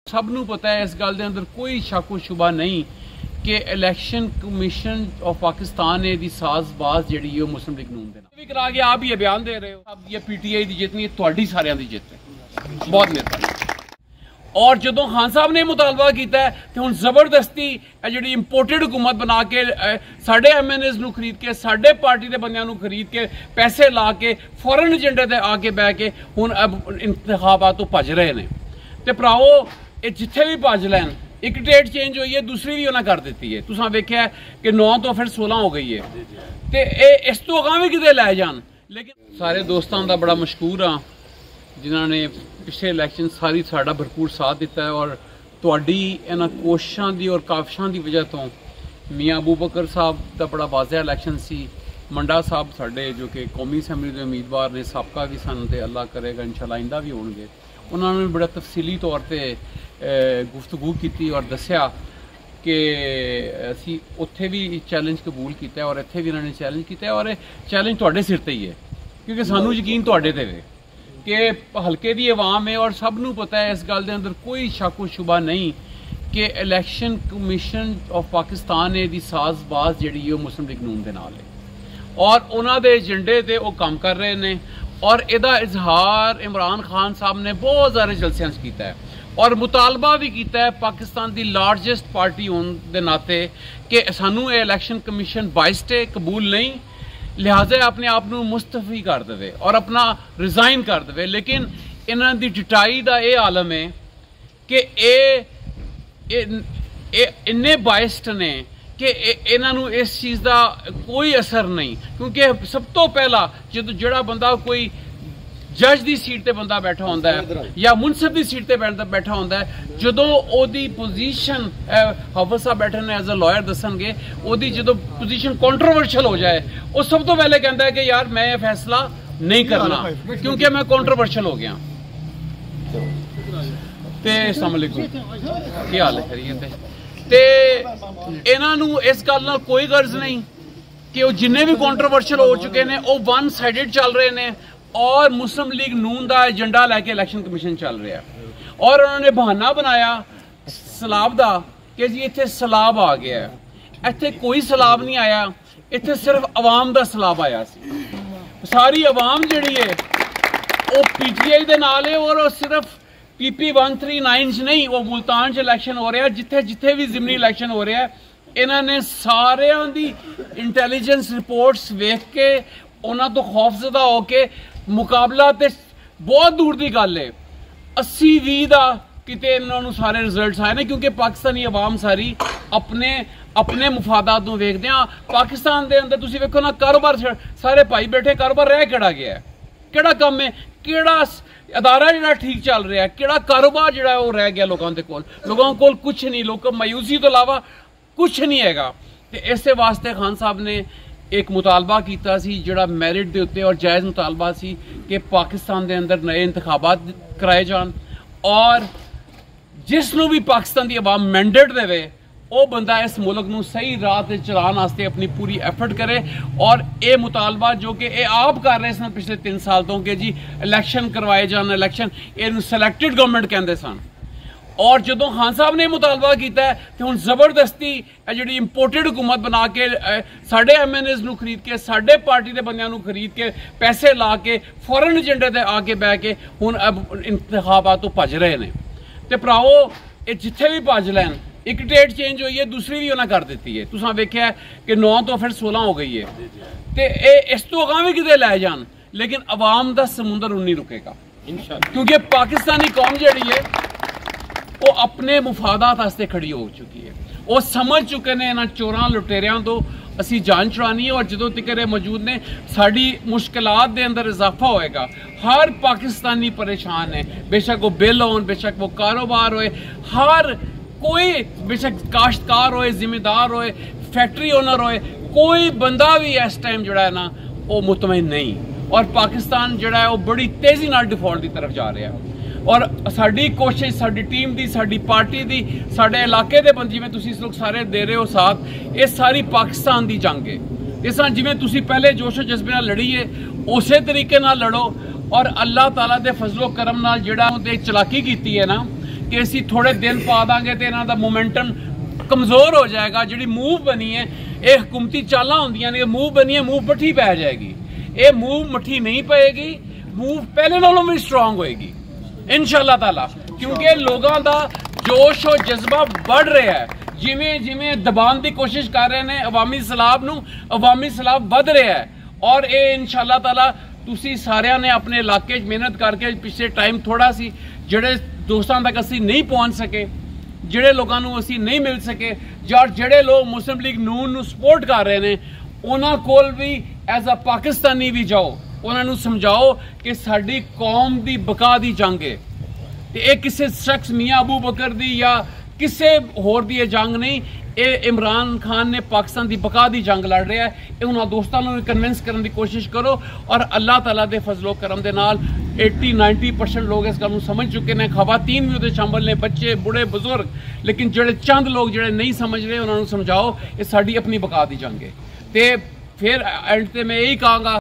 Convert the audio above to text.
सबनों पता है इस गल दे अंदर कोई शक व शुबा नहीं कि इलैक्शन कमीशन ऑफ पाकिस्तान ने दी साजबाज जिहड़ी है मुस्लिम लीग नून दे नाल भी करा के आप ये बयान दे रहे हो। अब ये पीटीआई दी जितनी है तुहाडी सारियां दी जित है, बहुत मेहरबानी। और जो खान साहब ने मुतालबा किया है तो हुण जबरदस्ती जी इंपोर्टेड हुकूमत बना के साढ़े MNAs नूं खरीद के साढ़े पार्टी के बंदियां नूं खरीद के पैसे ला के फॉरन एजेंडे ते आके बह के हुण अब इंतखाबात तो भज रहे हैं। तो भराओ ये जिथे भी भज लैन, एक डेट चेंज हुई है, दूसरी भी उन्हें कर दी है। तुसां वेख्या कि 9 तो फिर 16 हो गई है, तो इस तो अगां भी किते लै जान। लेकिन सारे दोस्तों का बड़ा मशकूर हाँ जिन्होंने पिछले इलैक्शन सारी साड़ा भरपूर साथ दिता है। और तुहाडी इन्हां कोशिशों की और काविशों की वजह तो मियाँ अबू बकर साहब का बड़ा वाज़ह इलैक्शन सी। मंडा साहब साडे जो कि कौमी असैंबली के उम्मीदवार ने, साबका भी सन ते अल्लाह करेगा इंशाअल्लाह आइंदा भी होणगे, उन्होंने बड़ा तफसीली तौर पर गुफ्तगू की और दसिया कि असी उत्थे भी चैलेंज कबूल किया और इत्थे भी इन्होंने चैलेंज किया। और चैलेंज तुहाडे सिर ते ही है, क्योंकि सानू यकीन तुहाडे ते वे कि हल्के की आवाम है। और सबनों पता है इस गल दे अंदर कोई शक व शुबा नहीं कि इलैक्शन कमीशन ऑफ पाकिस्तान ने दी साजबाज जिहड़ी है मुस्लिम लीग नून दे नाल है और उन्हां दे एजेंडे ते वो काम कर रहे हैं। और इहदा इजहार इमरान खान साहब ने बहुत सारे जलसियां किया है और मुतालबा भी किया है पाकिस्तान की लार्जेस्ट पार्टी होने के नाते कि सानू ये इलैक्शन कमीशन बाइस्टे कबूल नहीं, लिहाजा अपने आप को मुस्तफी कर दे और अपना रिजाइन कर दे। लेकिन इन्हां दी डिटाई का यह आलम है कि इन्ने बाइस्ड ने कि इन्हों इस चीज़ का कोई असर नहीं। क्योंकि सब तो पहला जो जोड़ा बंदा कोई जज की सीट पर बंदा बैठा होता है या मुनसिफ की सीट पर बैठा होता है, जो ओदी पोजीशन हाफिज साहब बैठे ने एज अ लॉयर दसणगे, ओदी जो पोजीशन कॉन्ट्रोवर्शियल हो जाए वो सब तो पहले कहता है कि यार मैं ये फैसला नहीं करना क्योंकि मैं कॉन्ट्रोवर्शियल हो गया। अस्सलाम वालेकुम, क्या हाल है? खैरियत है? ते इन्हों इस गल नाल कोई गर्ज नहीं कि वो जिन्ने भी कॉन्ट्रोवर्शियल हो चुके हैं वो वन साइडेड चल रहे हैं और मुस्लिम लीग नून का एजेंडा लैके इलैक्शन कमीशन चल रहा है। और उन्होंने बहाना बनाया सैलाब का कि जी इत्थे सैलाब आ गया है। इत्थे कोई सैलाब नहीं आया, इत्थे सिर्फ अवाम का सैलाब आया सी। सारी अवाम जिहड़ी है वो PTI दे नाल है और वो सिर्फ PP 139 नहीं, वो मुल्तान च इलैक्शन हो रहा है, जिथे जिथे भी जिमनी इलैक्शन हो रहा है। इन्होंने सारियां दी इंटैलीजेंस रिपोर्ट्स वेख के उन्हां तो खौफजदा होके मुकाबला ते बहुत दूर की गल है 80-20 का किते इन्होंने सारे रिजल्ट आए ने, क्योंकि पाकिस्तानी अवाम सारी अपने अपने मुफादात को वेखदे हैं। पाकिस्तान के अंदर तुसीं वेखो ना, कारोबार सारे भाई बैठे, कारोबार रह केड़ा गया है, केड़ा कम है, केड़ा अदारा जो ठीक चल रहा है, केड़ा कारोबार जो है वो रह गया लोगों के कोल? लोगों को कुछ नहीं, लोग मायूसी तो इलावा कुछ नहीं है। तो इस वास्ते खान साहब ने एक मुतालबा किया जोड़ा मैरिट के उत्ते और जायज़ मुतालबा सी कि पाकिस्तान के अंदर नए इंतखाबात कराए जान और जिसनों भी पाकिस्तान की आवाम मैंडेट देवे वो बंदा इस मुल्क नूं सही राह ते चलाने वास्ते अपनी पूरी एफर्ट करे। और ये मुतालबा जो कि ये आप कर रहे सन पिछले 3 साल तो कि जी इलैक्शन करवाए जान, इलैक्शन ये सलैक्टिड गवर्नमेंट कहते सन। और जो खान साहब ने मुतालबा किया है तो हुण जबरदस्ती जी इंपोर्टेड हुकूमत बना के साढ़े MNAs नूं खरीद के साढ़े पार्टी के बंदियां नूं खरीद के पैसे ला के फॉरन एजेंडे ते आके बह के हुण अब इंतखाबात तो भज रहे हैं। तो भराओ ये जिथे भी भज लैन, एक डेट चेंज हुई है, दूसरी भी उन्हें कर दी है। तुसां वेख्या कि 9 तो फिर 16 हो गई है, तो इस तो अगां भी किते लै जान। लेकिन अवाम का समुंदर नहीं रुकेगा इंशाअल्लाह, क्योंकि पाकिस्तानी कौम जिहड़ी है वो अपने मुफादात वास्ते खड़ी हो चुकी है। वो समझ चुके हैं इन्हां चोरां लुटेरियां तो असी जान छुड़ानी है और जो तक मौजूद ने साड़ी मुश्किलात दे अंदर इजाफा होएगा। हर पाकिस्तानी परेशान है, बेशक वो बिल हो, बेशक वो कारोबार होए, हर कोई बेशक काश्तकार होए, जिम्मेदार होए, फैक्ट्री ओनर होए, कोई बंदा भी इस टाइम जोड़ा है ना वो मुतमईन नहीं। और पाकिस्तान जोड़ा है वो बड़ी तेज़ी नाल डिफॉल्ट की तरफ जा रहा है। और साड़ी कोशिश, साड़ी टीम की, साड़ी पार्टी की, साढ़े इलाके के बंद जिवें तुसीं लोग सारे दे रहे हो साथ, ये सारी पाकिस्तान की जंग है। इस जिवें तुसीं पहले जोशो जज्बे नाल लड़ी है उस तरीके नाल लड़ो और अल्लाह ताला दे फजलो करम नाल जिहड़ा चलाकी कीती है ना कि ਅਸੀਂ थोड़े दिन पा ਦਾਂਗੇ ਤੇ ਇਹਨਾਂ ਦਾ मोमेंटम कमज़ोर हो जाएगा। जी मूव बनी है ये हुकूमती चालां होंदियां ने, मूव बनी है मूव मट्ठी पै जाएगी। ये मूव मट्ठी नहीं पेगी, मूव पहले नालों भी स्ट्रोंग होएगी इंशाअल्लाह ताला, क्योंकि लोगों का जोश और जज्बा बढ़ रहा है। जिमें जिमें दबाने की कोशिश कर रहे हैं अवामी सैलाब नूं, अवामी सैलाब बढ़ रहा है। और ये इंशाअल्लाह ताला तुसी सारिਆਂ ने अपने इलाके मेहनत करके पिछले टाइम थोड़ा सी ਜਿਹੜੇ दोस्तों तक असी नहीं पहुंच सके, ਜਿਹੜੇ लोगों ਨੂੰ ਅਸੀਂ नहीं मिल सके, ਜਿਹੜੇ लोग मुस्लिम लीग नून ਨੂੰ सपोर्ट कर रहे हैं ਉਹਨਾਂ ਕੋਲ भी एज अ पाकिस्तानी भी जाओ, उन्होंने समझाओ कि साडी कौम की बका की जंग है। तो ये किसी शख्स मियाँ अबू बकर दी या किसी होर दी जंग नहीं, ये इमरान खान ने पाकिस्तान की बका की जंग लड़ रहा है। ये उन्होंने दोस्तों को कन्विंस करने की कोशिश करो और अल्लाह ताला के फजलो करम के नाल 80-90% लोग इस गल समझ चुके हैं। खवातीन भी उहदे शामिल ने, बच्चे बुढ़े बुजुर्ग, लेकिन जोड़े चंद लोग जोड़े नहीं समझ रहे उन्होंने समझाओ ये साडी अपनी बका की जंग है। तो फिर एंड ते मैं यही कहूँगा